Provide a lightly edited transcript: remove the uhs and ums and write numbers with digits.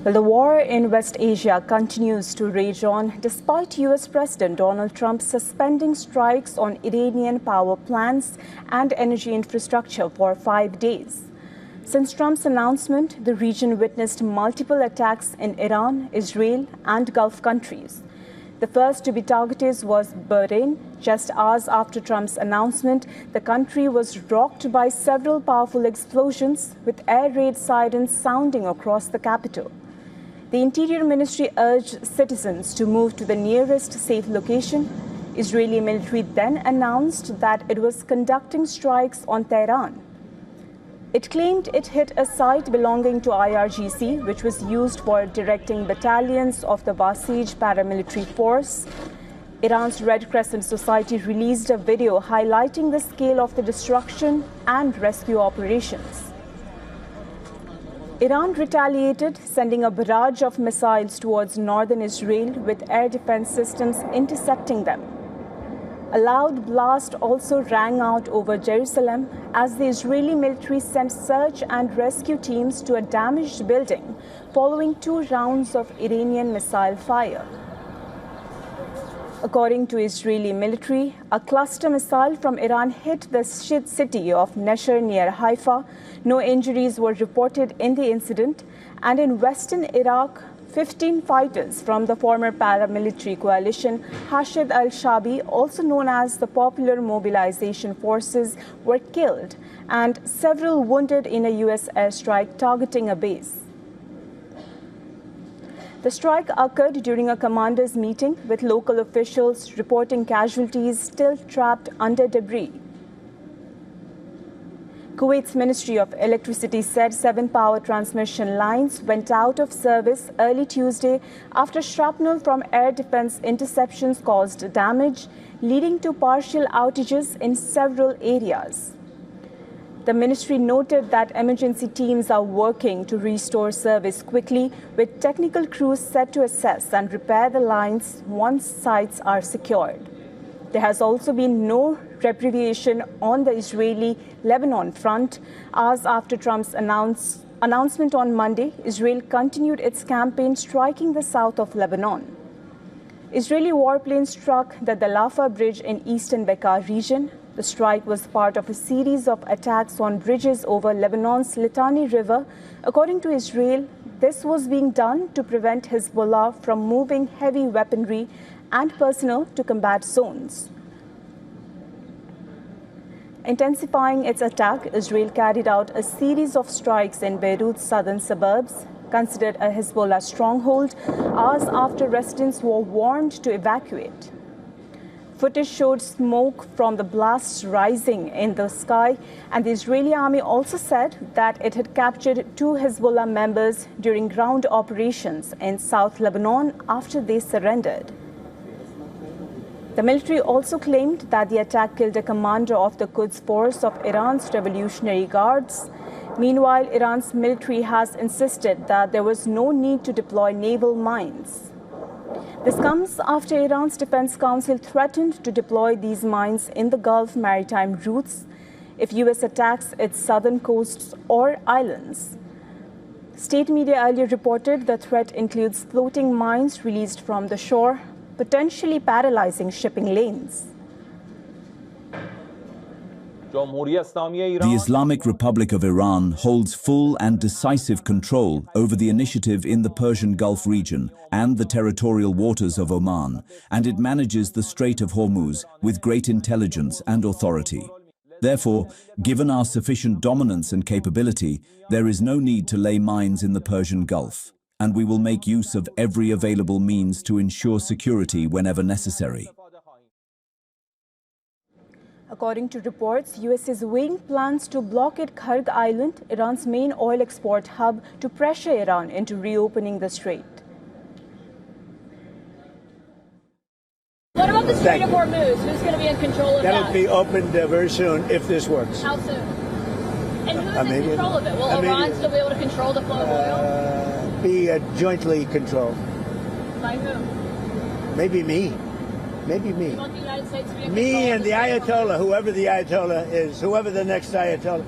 Well, the war in West Asia continues to rage on despite U.S. President Donald Trump suspending strikes on Iranian power plants and energy infrastructure for 5 days. Since Trump's announcement, the region witnessed multiple attacks in Iran, Israel, and Gulf countries. The first to be targeted was Bahrain. Just hours after Trump's announcement, the country was rocked by several powerful explosions, with air raid sirens sounding across the capital. The Interior Ministry urged citizens to move to the nearest safe location. Israeli military then announced that it was conducting strikes on Tehran. It claimed it hit a site belonging to IRGC, which was used for directing battalions of the Basij paramilitary force. Iran's Red Crescent Society released a video highlighting the scale of the destruction and rescue operations. Iran retaliated, sending a barrage of missiles towards northern Israel, with air defense systems intercepting them. A loud blast also rang out over Jerusalem as the Israeli military sent search and rescue teams to a damaged building following 2 rounds of Iranian missile fire. According to Israeli military, a cluster missile from Iran hit the city of Nesher near Haifa. No injuries were reported in the incident. And in western Iraq, 15 fighters from the former paramilitary coalition Hashid al-Shabi, also known as the Popular Mobilization Forces, were killed and several wounded in a U.S. airstrike targeting a base. The strike occurred during a commander's meeting, with local officials reporting casualties still trapped under debris. Kuwait's Ministry of Electricity said 7 power transmission lines went out of service early Tuesday after shrapnel from air defense interceptions caused damage, leading to partial outages in several areas. The ministry noted that emergency teams are working to restore service quickly, with technical crews set to assess and repair the lines once sites are secured. There has also been no reprieve on the Israeli-Lebanon front. Hours after Trump's announcement on Monday, Israel continued its campaign striking the south of Lebanon. Israeli warplanes struck the Dalafa bridge in eastern Bekaa region. The strike was part of a series of attacks on bridges over Lebanon's Litani River. According to Israel, this was being done to prevent Hezbollah from moving heavy weaponry and personnel to combat zones. Intensifying its attack, Israel carried out a series of strikes in Beirut's southern suburbs, considered a Hezbollah stronghold, hours after residents were warned to evacuate. Footage showed smoke from the blasts rising in the sky, and the Israeli army also said that it had captured 2 Hezbollah members during ground operations in South Lebanon after they surrendered. The military also claimed that the attack killed a commander of the Quds force of Iran's Revolutionary Guards. Meanwhile, Iran's military has insisted that there was no need to deploy naval mines. This comes after Iran's Defense Council threatened to deploy these mines in the Gulf maritime routes if U.S. attacks its southern coasts or islands. State media earlier reported the threat includes floating mines released from the shore, potentially paralyzing shipping lanes. The Islamic Republic of Iran holds full and decisive control over the initiative in the Persian Gulf region and the territorial waters of Oman, and it manages the Strait of Hormuz with great intelligence and authority. Therefore, given our sufficient dominance and capability, there is no need to lay mines in the Persian Gulf, and we will make use of every available means to ensure security whenever necessary. According to reports, U.S. is weighing plans to blockade Kharg Island, Iran's main oil export hub, to pressure Iran into reopening the strait. What about the Strait of Hormuz? Who's going to be in control of that? That'll be opened very soon, if this works. How soon? And who's in control of it? Will Iran still be able to control the flow of oil? Be jointly controlled. By who? Maybe me. Maybe me. You want the United States to be in control Me and of the Ayatollah, whoever the Ayatollah is, whoever the next Ayatollah.